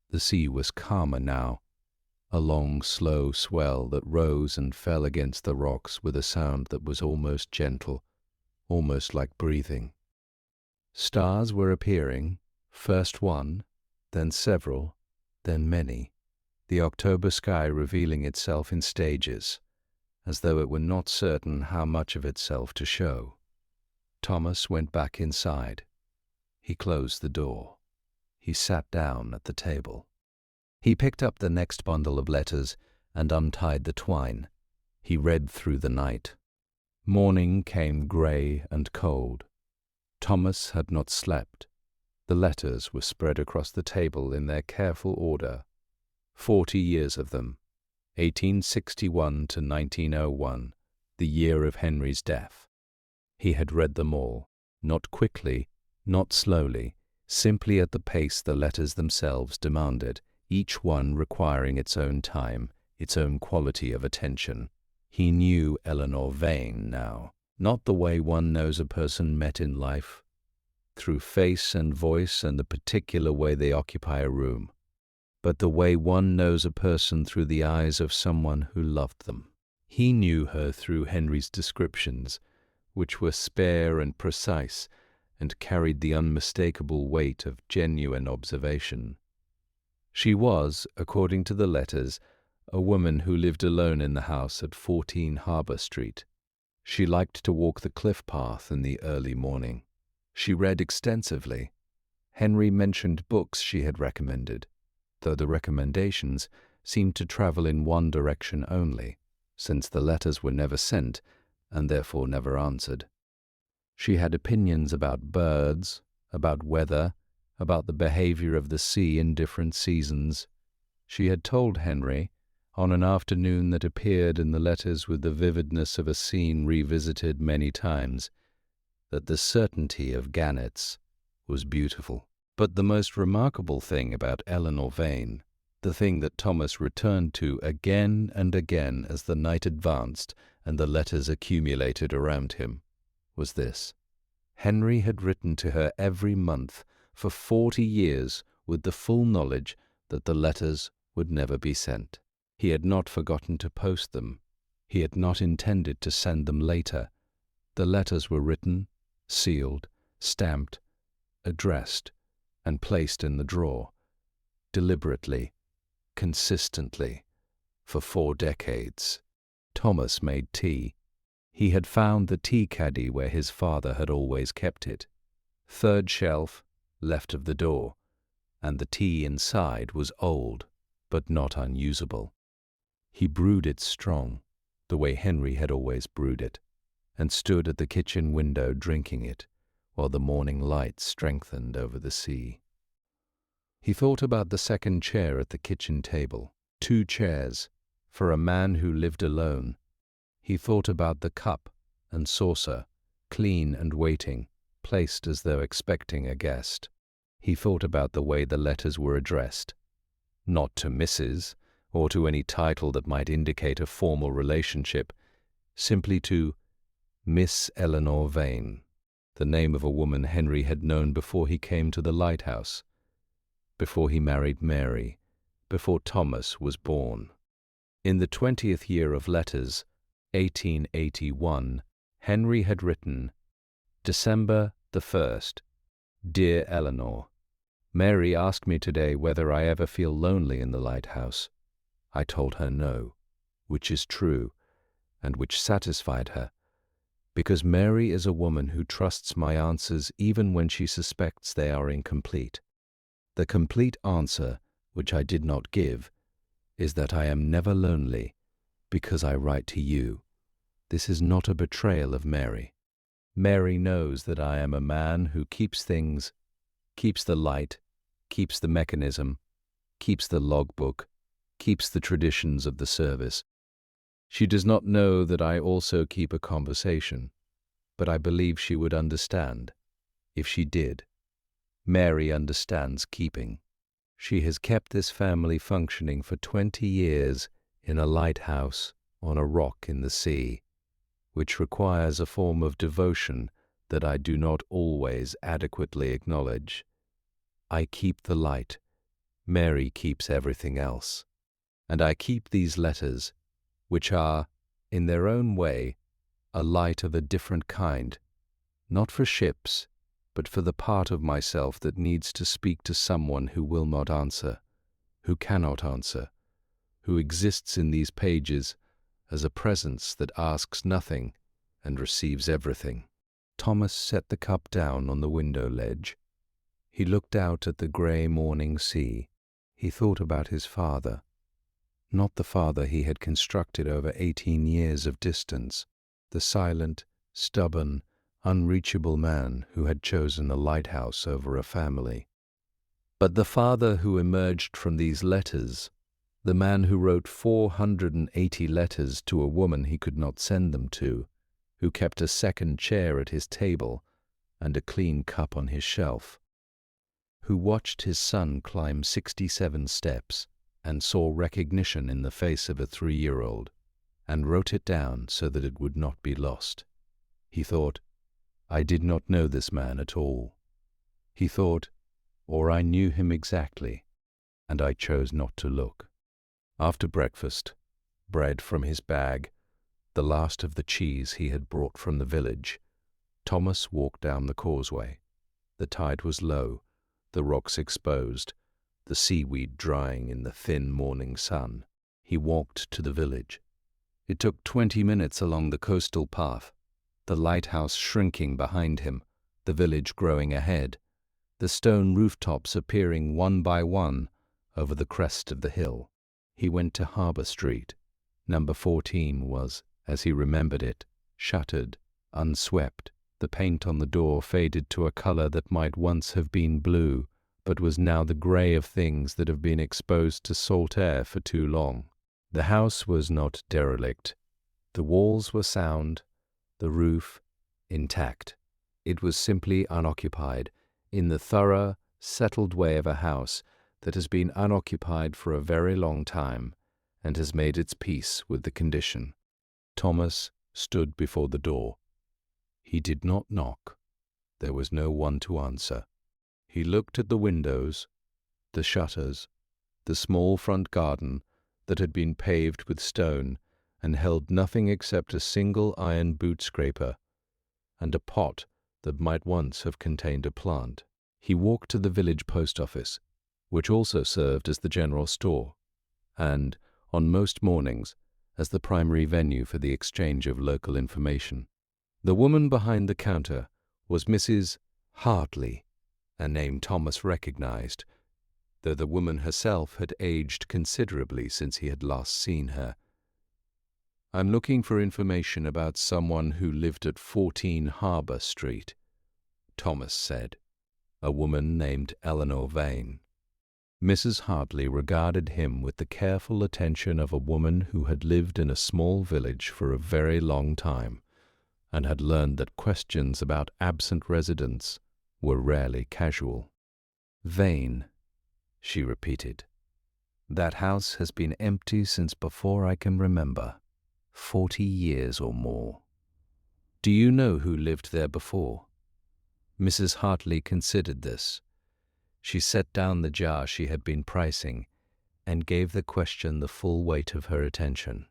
The sea was calmer now, a long, slow swell that rose and fell against the rocks with a sound that was almost gentle, almost like breathing. Stars were appearing, first one, then several, then many, the October sky revealing itself in stages, as though it were not certain how much of itself to show. Thomas went back inside. He closed the door. He sat down at the table. He picked up the next bundle of letters and untied the twine. He read through the night. Morning came grey and cold. Thomas had not slept. The letters were spread across the table in their careful order. 40 years of them, 1861 to 1901, the year of Henry's death. He had read them all, not quickly, not slowly, simply at the pace the letters themselves demanded, each one requiring its own time, its own quality of attention. He knew Eleanor Vane now, not the way one knows a person met in life, through face and voice and the particular way they occupy a room, but the way one knows a person through the eyes of someone who loved them. He knew her through Henry's descriptions, which were spare and precise, and carried the unmistakable weight of genuine observation. She was, according to the letters, a woman who lived alone in the house at 14 Harbour Street. She liked to walk the cliff path in the early morning. She read extensively. Henry mentioned books she had recommended, though the recommendations seemed to travel in one direction only, since the letters were never sent and therefore never answered. She had opinions about birds, about weather, about the behavior of the sea in different seasons. She had told Henry, on an afternoon that appeared in the letters with the vividness of a scene revisited many times, that the certainty of gannets was beautiful. But the most remarkable thing about Eleanor Vane, the thing that Thomas returned to again and again as the night advanced and the letters accumulated around him, was this. Henry had written to her every month for 40 years with the full knowledge that the letters would never be sent. He had not forgotten to post them. He had not intended to send them later. The letters were written, sealed, stamped, addressed, and placed in the drawer, deliberately, consistently, for 4 decades. Thomas made tea. He had found the tea caddy where his father had always kept it. 3rd shelf, left of the door, and the tea inside was old, but not unusable. He brewed it strong. the way Henry had always brewed it, and stood at the kitchen window drinking it, while the morning light strengthened over the sea. He thought about the second chair at the kitchen table, 2 chairs, for a man who lived alone. He thought about the cup and saucer, clean and waiting, placed as though expecting a guest. He thought about the way the letters were addressed, not to Mrs. or to any title that might indicate a formal relationship, simply to Miss Eleanor Vane, the name of a woman Henry had known before he came to the Lighthouse, before he married Mary, before Thomas was born. In the 20th year of letters, 1881, Henry had written, December the 1st, Dear Eleanor, Mary asked me today whether I ever feel lonely in the Lighthouse. I told her no, which is true, and which satisfied her, because Mary is a woman who trusts my answers even when she suspects they are incomplete. The complete answer, which I did not give, is that I am never lonely, because I write to you. This is not a betrayal of Mary. Mary knows that I am a man who keeps things, keeps the light, keeps the mechanism, keeps the logbook, keeps the traditions of the service. She does not know that I also keep a conversation, but I believe she would understand, if she did. Mary understands keeping. She has kept this family functioning for 20 years in a lighthouse on a rock in the sea, which requires a form of devotion that I do not always adequately acknowledge. I keep the light. Mary keeps everything else. And I keep these letters, which are, in their own way, a light of a different kind, not for ships, but for the part of myself that needs to speak to someone who will not answer, who cannot answer, who exists in these pages as a presence that asks nothing and receives everything. Thomas set the cup down on the window ledge. He looked out at the grey morning sea. He thought about his father, not the father he had constructed over 18 years of distance, the silent, stubborn, unreachable man who had chosen a lighthouse over a family, but the father who emerged from these letters, the man who wrote 480 letters to a woman he could not send them to, who kept a second chair at his table and a clean cup on his shelf, who watched his son climb 67 steps and saw recognition in the face of a 3-year-old, and wrote it down so that it would not be lost. He thought, I did not know this man at all. He thought, or I knew him exactly, and I chose not to look. After breakfast, bread from his bag, the last of the cheese he had brought from the village, Thomas walked down the causeway. The tide was low, the rocks exposed, the seaweed drying in the thin morning sun. He walked to the village. It took 20 minutes along the coastal path, the lighthouse shrinking behind him, the village growing ahead, the stone rooftops appearing one by one over the crest of the hill. He went to Harbour Street. Number 14 was, as he remembered it, shuttered, unswept. The paint on the door faded to a colour that might once have been blue, but was now the grey of things that have been exposed to salt air for too long. The house was not derelict. The walls were sound, the roof intact. It was simply unoccupied, in the thorough, settled way of a house that has been unoccupied for a very long time and has made its peace with the condition. Thomas stood before the door. He did not knock. There was no one to answer. He looked at the windows, the shutters, the small front garden that had been paved with stone and held nothing except a single iron boot scraper and a pot that might once have contained a plant. He walked to the village post office, which also served as the general store, and, on most mornings, as the primary venue for the exchange of local information. The woman behind the counter was Mrs. Hartley, a name Thomas recognized, though the woman herself had aged considerably since he had last seen her. I'm looking for information about someone who lived at 14 Harbour Street, Thomas said. A woman named Eleanor Vane. Mrs. Hartley regarded him with the careful attention of a woman who had lived in a small village for a very long time and had learned that questions about absent residents were rarely casual. Vane, she repeated. That house has been empty since before I can remember, 40 years or more. Do you know who lived there before? Mrs. Hartley considered this. She set down the jar she had been pricing and gave the question the full weight of her attention.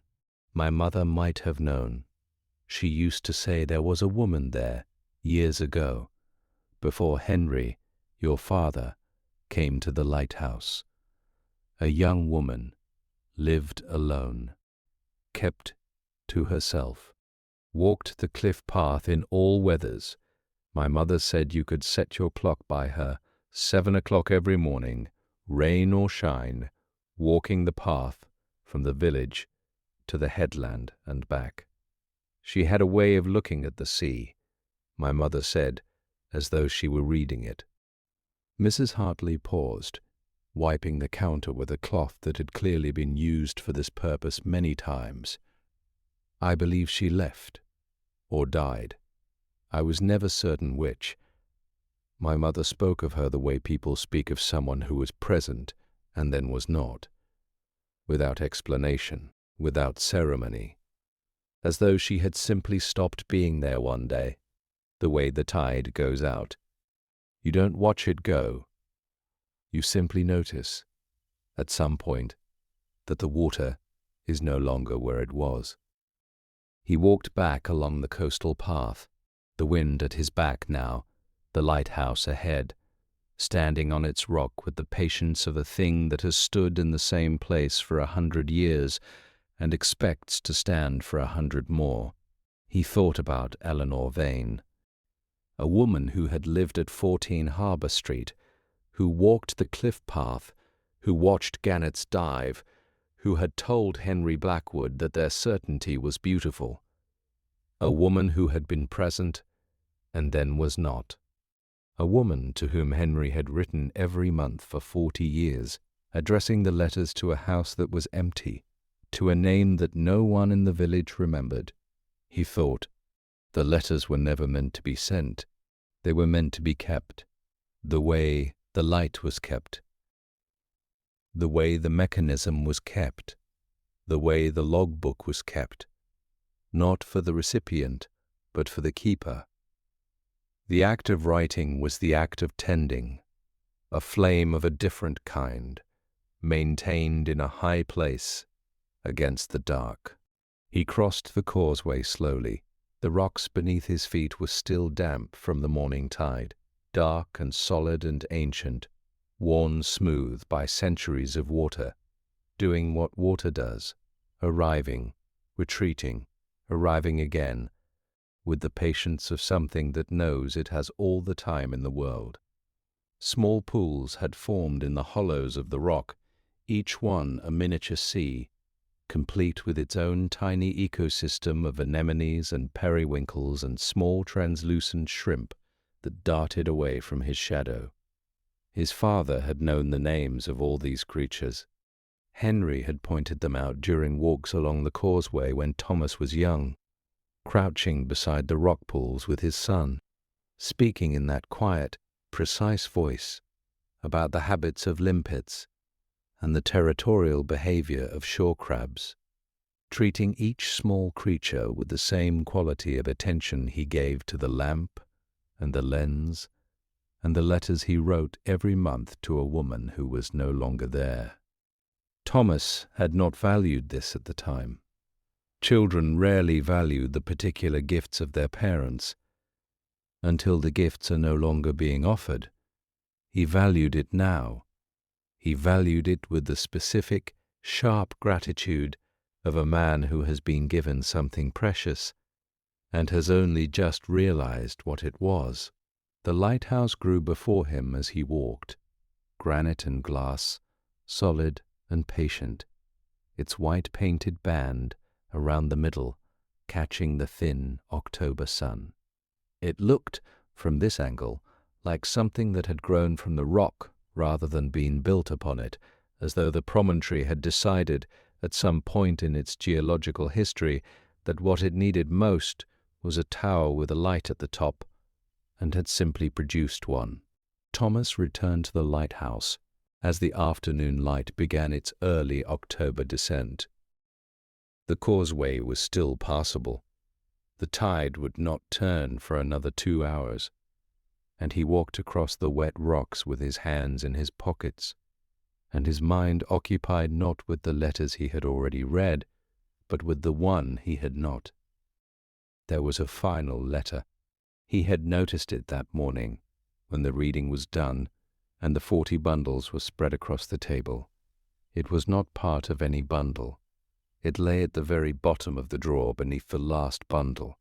My mother might have known. She used to say there was a woman there years ago, before Henry, your father, came to the Lighthouse. A young woman, lived alone, kept to herself, walked the cliff path in all weathers. My mother said you could set your clock by her, 7 o'clock every morning, rain or shine, walking the path from the village to the headland and back. She had a way of looking at the sea, my mother said, as though she were reading it. Mrs. Hartley paused, wiping the counter with a cloth that had clearly been used for this purpose many times. I believe she left, or died. I was never certain which. My mother spoke of her the way people speak of someone who was present and then was not, without explanation, without ceremony, as though she had simply stopped being there one day, the way the tide goes out. You don't watch it go. You simply notice, at some point, that the water is no longer where it was. He walked back along the coastal path, the wind at his back now, the lighthouse ahead, standing on its rock with the patience of a thing that has stood in the same place for 100 years and expects to stand for 100 more. He thought about Eleanor Vane, a woman who had lived at 14 Harbour Street, who walked the cliff path, who watched gannets dive, who had told Henry Blackwood that their certainty was beautiful. A woman who had been present and then was not. A woman to whom Henry had written every month for 40 years, addressing the letters to a house that was empty, to a name that no one in the village remembered. He thought, the letters were never meant to be sent. They were meant to be kept, the way the light was kept, the way the mechanism was kept, the way the logbook was kept, not for the recipient, but for the keeper. The act of writing was the act of tending, a flame of a different kind, maintained in a high place against the dark. He crossed the causeway slowly. The rocks beneath his feet were still damp from the morning tide, dark and solid and ancient, worn smooth by centuries of water, doing what water does, arriving, retreating, arriving again, with the patience of something that knows it has all the time in the world. Small pools had formed in the hollows of the rock, each one a miniature sea, complete with its own tiny ecosystem of anemones and periwinkles and small translucent shrimp that darted away from his shadow. His father had known the names of all these creatures. Henry had pointed them out during walks along the causeway when Thomas was young, crouching beside the rock pools with his son, speaking in that quiet, precise voice about the habits of limpets and the territorial behavior of shore crabs, treating each small creature with the same quality of attention he gave to the lamp and the lens and the letters he wrote every month to a woman who was no longer there. Thomas had not valued this at the time. Children rarely value the particular gifts of their parents until the gifts are no longer being offered. He valued it now. He valued it with the specific, sharp gratitude of a man who has been given something precious and has only just realized what it was. The lighthouse grew before him as he walked, granite and glass, solid and patient, its white painted band around the middle, catching the thin October sun. It looked, from this angle, like something that had grown from the rock rather than been built upon it, as though the promontory had decided, at some point in its geological history, that what it needed most was a tower with a light at the top, and had simply produced one. Thomas returned to the lighthouse as the afternoon light began its early October descent. The causeway was still passable. The tide would not turn for another 2 hours, and he walked across the wet rocks with his hands in his pockets, and his mind occupied not with the letters he had already read, but with the one he had not. There was a final letter. He had noticed it that morning, when the reading was done, and the 40 bundles were spread across the table. It was not part of any bundle. It lay at the very bottom of the drawer beneath the last bundle,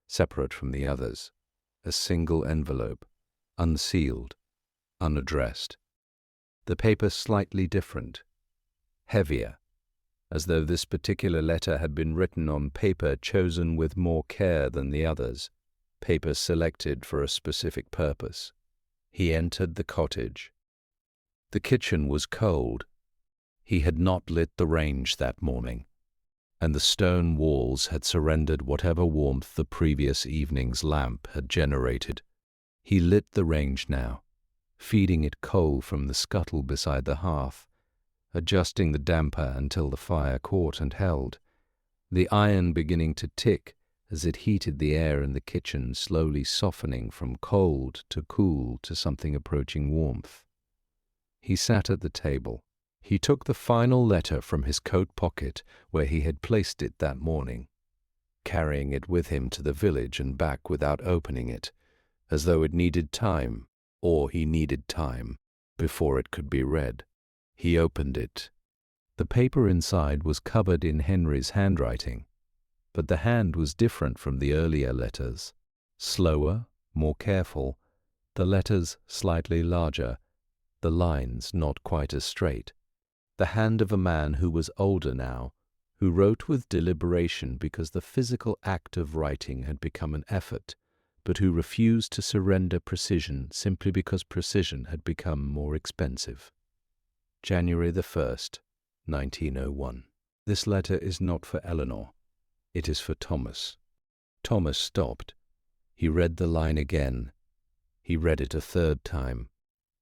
separate from the others, a single envelope, unsealed, unaddressed. The paper slightly different, heavier, as though this particular letter had been written on paper chosen with more care than the others, paper selected for a specific purpose. He entered the cottage. The kitchen was cold. He had not lit the range that morning, and the stone walls had surrendered whatever warmth the previous evening's lamp had generated. He lit the range now, feeding it coal from the scuttle beside the hearth, adjusting the damper until the fire caught and held, the iron beginning to tick as it heated the air in the kitchen, slowly softening from cold to cool to something approaching warmth. He sat at the table. He took the final letter from his coat pocket where he had placed it that morning, carrying it with him to the village and back without opening it, as though it needed time, or he needed time, before it could be read. He opened it. The paper inside was covered in Henry's handwriting, but the hand was different from the earlier letters, slower, more careful, the letters slightly larger, the lines not quite as straight. The hand of a man who was older now, who wrote with deliberation because the physical act of writing had become an effort, but who refused to surrender precision simply because precision had become more expensive. January the 1st, 1901. This letter is not for Eleanor. It is for Thomas. Thomas stopped. He read the line again. He read it a third time.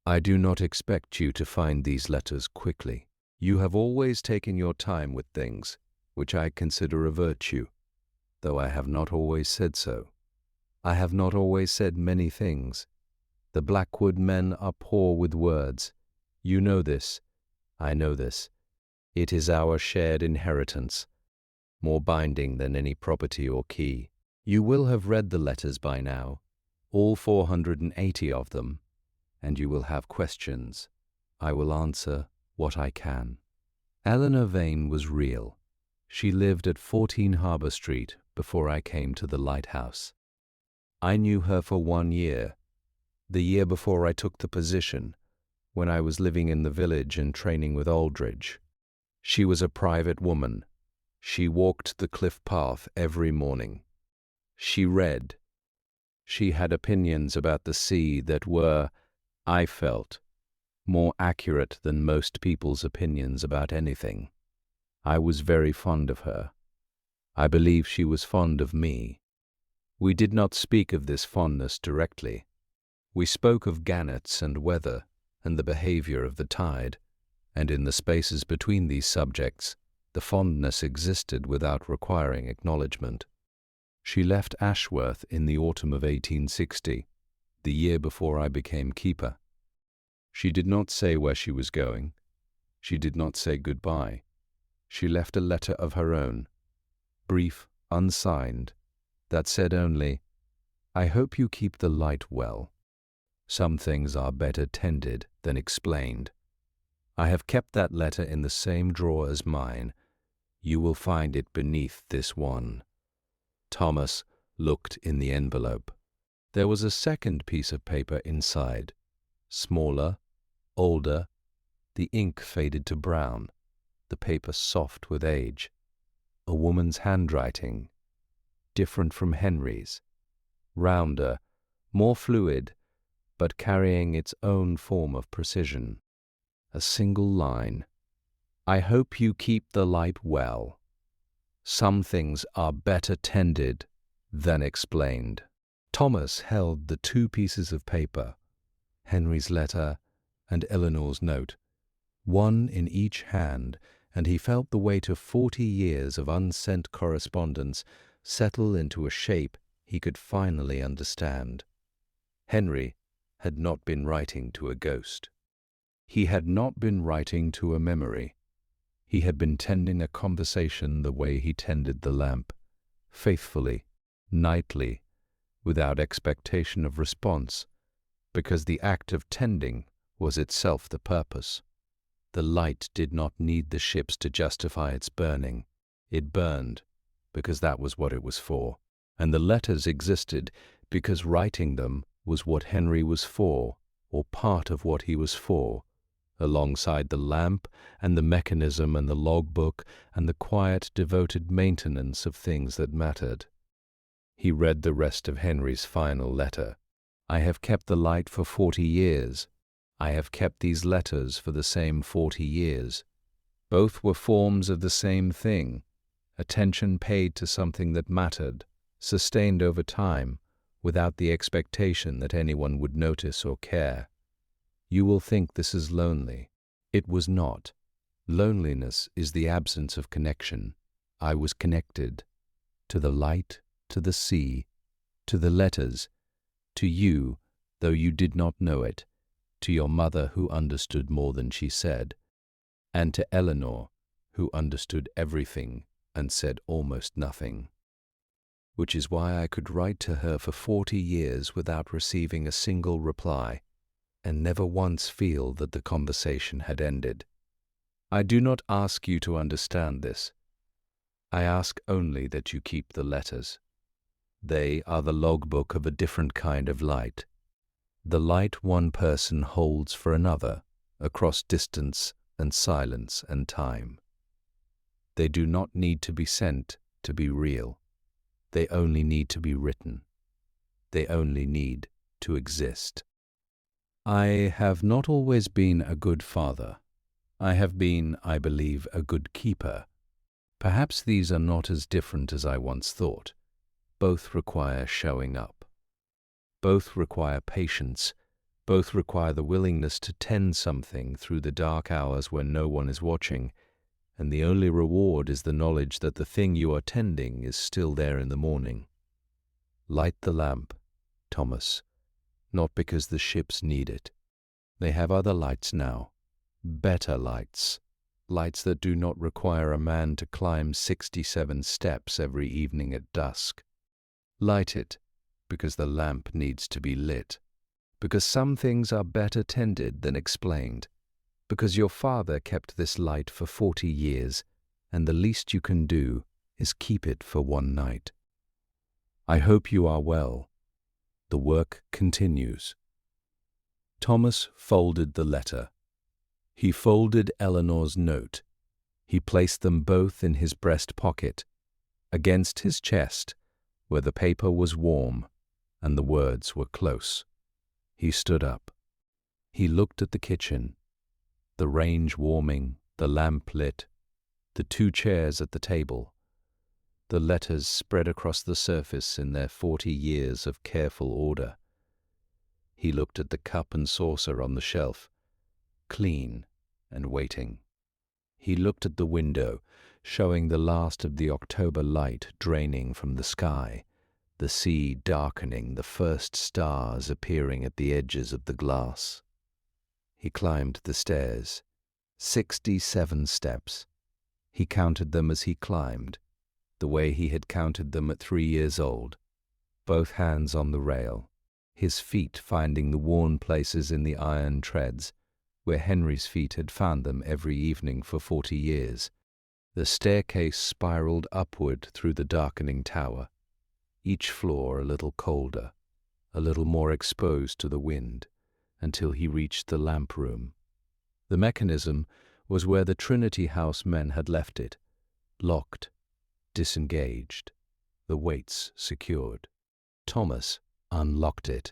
I do not expect you to find these letters quickly. You have always taken your time with things, which I consider a virtue, though I have not always said so. I have not always said many things. The Blackwood men are poor with words. You know this. I know this. It is our shared inheritance, more binding than any property or key. You will have read the letters by now, all 480 of them, and you will have questions. I will answer what I can. Eleanor Vane was real. She lived at 14 Harbour Street before I came to the Lighthouse. I knew her for 1 year, the year before I took the position, when I was living in the village and training with Aldridge. She was a private woman. She walked the cliff path every morning. She read. She had opinions about the sea that were, I felt, more accurate than most people's opinions about anything. I was very fond of her. I believe she was fond of me. We did not speak of this fondness directly. We spoke of gannets and weather and the behavior of the tide, and in the spaces between these subjects, the fondness existed without requiring acknowledgment. She left Ashworth in the autumn of 1860, the year before I became keeper. She did not say where she was going. She did not say goodbye. She left a letter of her own, brief, unsigned, that said only, I hope you keep the light well. Some things are better tended than explained. I have kept that letter in the same drawer as mine. You will find it beneath this one. Thomas looked in the envelope. There was a second piece of paper inside, smaller, older, the ink faded to brown, the paper soft with age. A woman's handwriting, different from Henry's, rounder, more fluid, but carrying its own form of precision. A single line. I hope you keep the light well. Some things are better tended than explained. Thomas held the two pieces of paper, Henry's letter and Eleanor's note, one in each hand, and he felt the weight of 40 years of unsent correspondence settle into a shape he could finally understand. Henry had not been writing to a ghost. He had not been writing to a memory. He had been tending a conversation the way he tended the lamp, faithfully, nightly, without expectation of response, because the act of tending was itself the purpose. The light did not need the ships to justify its burning. It burned because that was what it was for, and the letters existed because writing them was what Henry was for, or part of what he was for, alongside the lamp and the mechanism and the logbook and the quiet, devoted maintenance of things that mattered. He read the rest of Henry's final letter. I have kept the light for 40 years. I have kept these letters for the same 40 years. Both were forms of the same thing, attention paid to something that mattered, sustained over time, without the expectation that anyone would notice or care. You will think this is lonely. It was not. Loneliness is the absence of connection. I was connected to the light, to the sea, to the letters, to you, though you did not know it, to your mother who understood more than she said, and to Eleanor, who understood everything and said almost nothing. Which is why I could write to her for 40 years without receiving a single reply, and never once feel that the conversation had ended. I do not ask you to understand this. I ask only that you keep the letters. They are the logbook of a different kind of light. The light one person holds for another across distance and silence and time. They do not need to be sent to be real. They only need to be written. They only need to exist. I have not always been a good father. I have been, I believe, a good keeper. Perhaps these are not as different as I once thought. Both require showing up. Both require patience. Both require the willingness to tend something through the dark hours when no one is watching, and the only reward is the knowledge that the thing you are tending is still there in the morning. Light the lamp, Thomas, not because the ships need it. They have other lights now, better lights, lights that do not require a man to climb 67 steps every evening at dusk. Light it, because the lamp needs to be lit, because some things are better tended than explained, because your father kept this light for 40 years, and the least you can do is keep it for one night. I hope you are well. The work continues. Thomas folded the letter. He folded Eleanor's note. He placed them both in his breast pocket, against his chest, where the paper was warm and the words were close. He stood up. He looked at the kitchen, the range warming, the lamp lit, the 2 chairs at the table, the letters spread across the surface in their 40 years of careful order. He looked at the cup and saucer on the shelf, clean and waiting. He looked at the window, showing the last of the October light draining from the sky, the sea darkening, the first stars appearing at the edges of the glass. He climbed the stairs, 67 steps. He counted them as he climbed, the way he had counted them at 3 years old, both hands on the rail, his feet finding the worn places in the iron treads, where Henry's feet had found them every evening for 40 years. The staircase spiraled upward through the darkening tower, each floor a little colder, a little more exposed to the wind, until he reached the lamp room. The mechanism was where the Trinity House men had left it, locked, disengaged, the weights secured. Thomas unlocked it.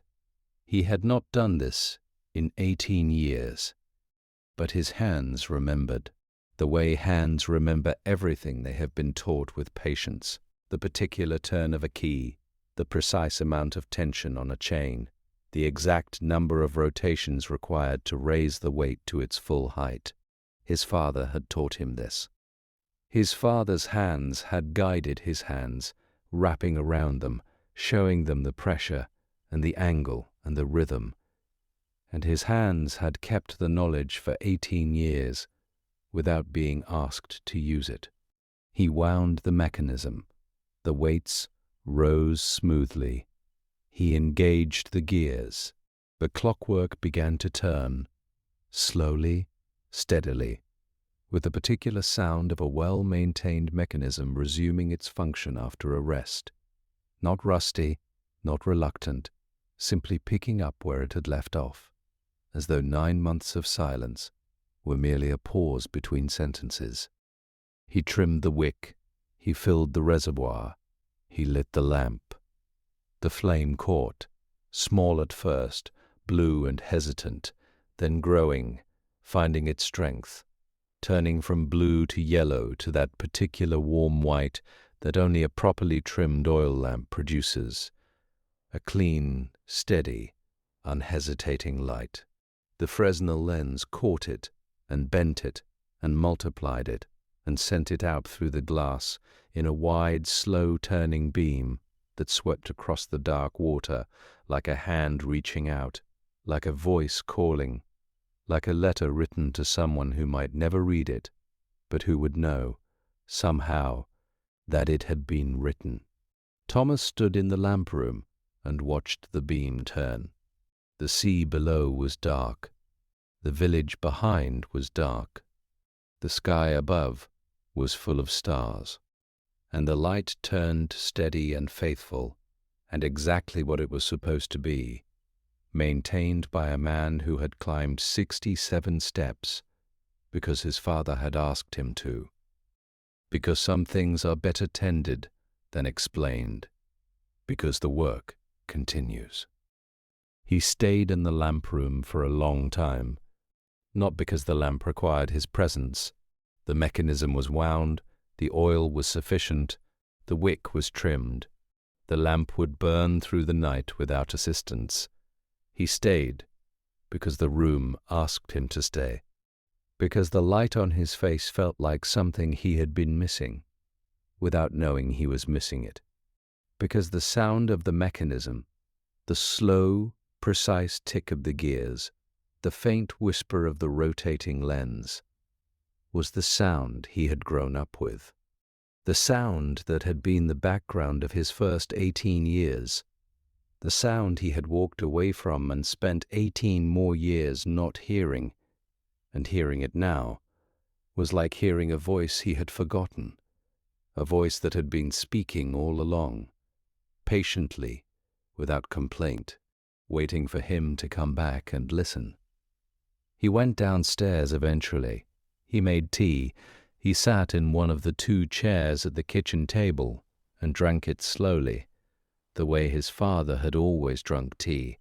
He had not done this in 18 years, but his hands remembered, the way hands remember everything they have been taught with patience, the particular turn of a key, the precise amount of tension on a chain, the exact number of rotations required to raise the weight to its full height. His father had taught him this. His father's hands had guided his hands, wrapping around them, showing them the pressure and the angle and the rhythm. And his hands had kept the knowledge for 18 years without being asked to use it. He wound the mechanism. The weights rose smoothly. He engaged the gears. The clockwork began to turn, slowly, steadily, with the particular sound of a well-maintained mechanism resuming its function after a rest. Not rusty, not reluctant, simply picking up where it had left off, as though 9 months of silence were merely a pause between sentences. He trimmed the wick, he filled the reservoir, he lit the lamp. The flame caught, small at first, blue and hesitant, then growing, finding its strength, turning from blue to yellow to that particular warm white that only a properly trimmed oil lamp produces, a clean, steady, unhesitating light. The Fresnel lens caught it and bent it and multiplied it and sent it out through the glass in a wide, slow-turning beam that swept across the dark water like a hand reaching out, like a voice calling, like a letter written to someone who might never read it, but who would know, somehow, that it had been written. Thomas stood in the lamp room and watched the beam turn. The sea below was dark. The village behind was dark. The sky above was full of stars. And the light turned steady and faithful, and exactly what it was supposed to be, maintained by a man who had climbed 67 steps because his father had asked him to, because some things are better tended than explained, because the work continues. He stayed in the lamp room for a long time, not because the lamp required his presence. The mechanism was wound, the oil was sufficient, the wick was trimmed, the lamp would burn through the night without assistance. He stayed because the room asked him to stay, because the light on his face felt like something he had been missing, without knowing he was missing it, because the sound of the mechanism, the slow, precise tick of the gears, the faint whisper of the rotating lens, was the sound he had grown up with, the sound that had been the background of his first 18 years, the sound he had walked away from and spent 18 more years not hearing, and hearing it now was like hearing a voice he had forgotten, a voice that had been speaking all along, patiently, without complaint, waiting for him to come back and listen. He went downstairs eventually. He made tea. He sat in one of the 2 chairs at the kitchen table and drank it slowly, the way his father had always drunk tea,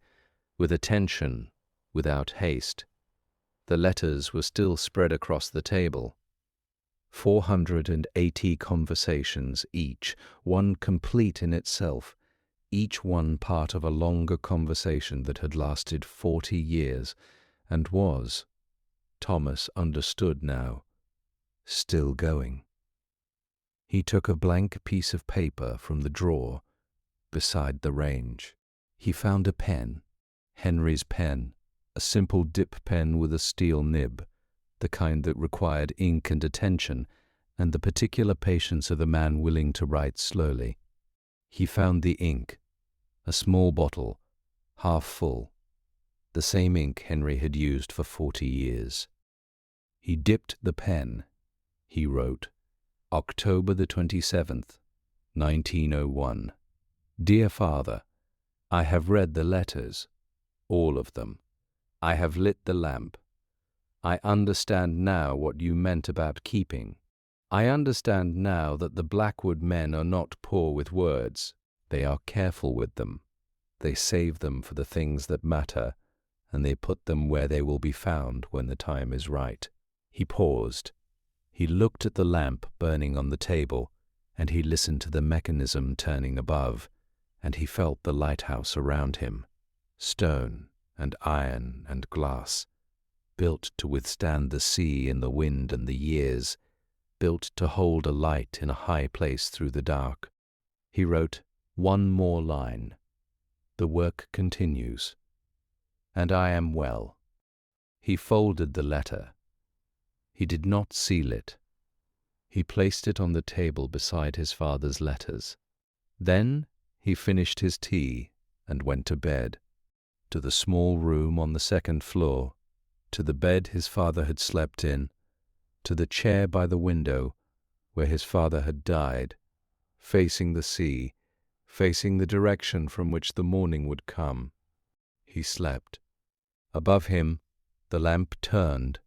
with attention, without haste. The letters were still spread across the table. 480 conversations each, one complete in itself, each one part of a longer conversation that had lasted 40 years and was, Thomas understood now, still going. He took a blank piece of paper from the drawer beside the range. He found a pen, Henry's pen, a simple dip pen with a steel nib, the kind that required ink and attention, and the particular patience of the man willing to write slowly. He found the ink, a small bottle, half full, the same ink Henry had used for 40 years. He dipped the pen. He wrote, October the 27th, 1901. Dear Father, I have read the letters, all of them. I have lit the lamp. I understand now what you meant about keeping. I understand now that the Blackwood men are not poor with words. They are careful with them. They save them for the things that matter, and they put them where they will be found when the time is right. He paused. He looked at the lamp burning on the table, and he listened to the mechanism turning above, and he felt the lighthouse around him, stone and iron and glass, built to withstand the sea and the wind and the years, built to hold a light in a high place through the dark. He wrote one more line. The work continues. And I am well. He folded the letter. He did not seal it. He placed it on the table beside his father's letters. Then he finished his tea and went to bed, to the small room on the second floor, to the bed his father had slept in, to the chair by the window where his father had died, facing the sea, facing the direction from which the morning would come. He slept. Above him, the lamp turned.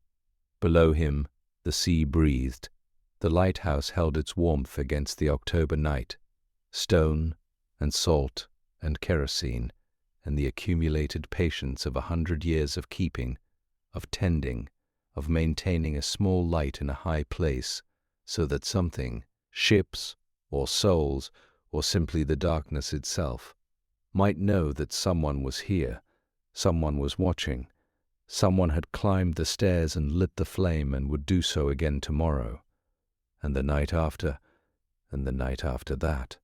Below him, the sea breathed. The lighthouse held its warmth against the October night. Stone and salt and kerosene and the accumulated patience of 100 years of keeping, of tending, of maintaining a small light in a high place, so that something, ships or souls or simply the darkness itself, might know that someone was here, someone was watching, someone had climbed the stairs and lit the flame and would do so again tomorrow, and the night after, and the night after that.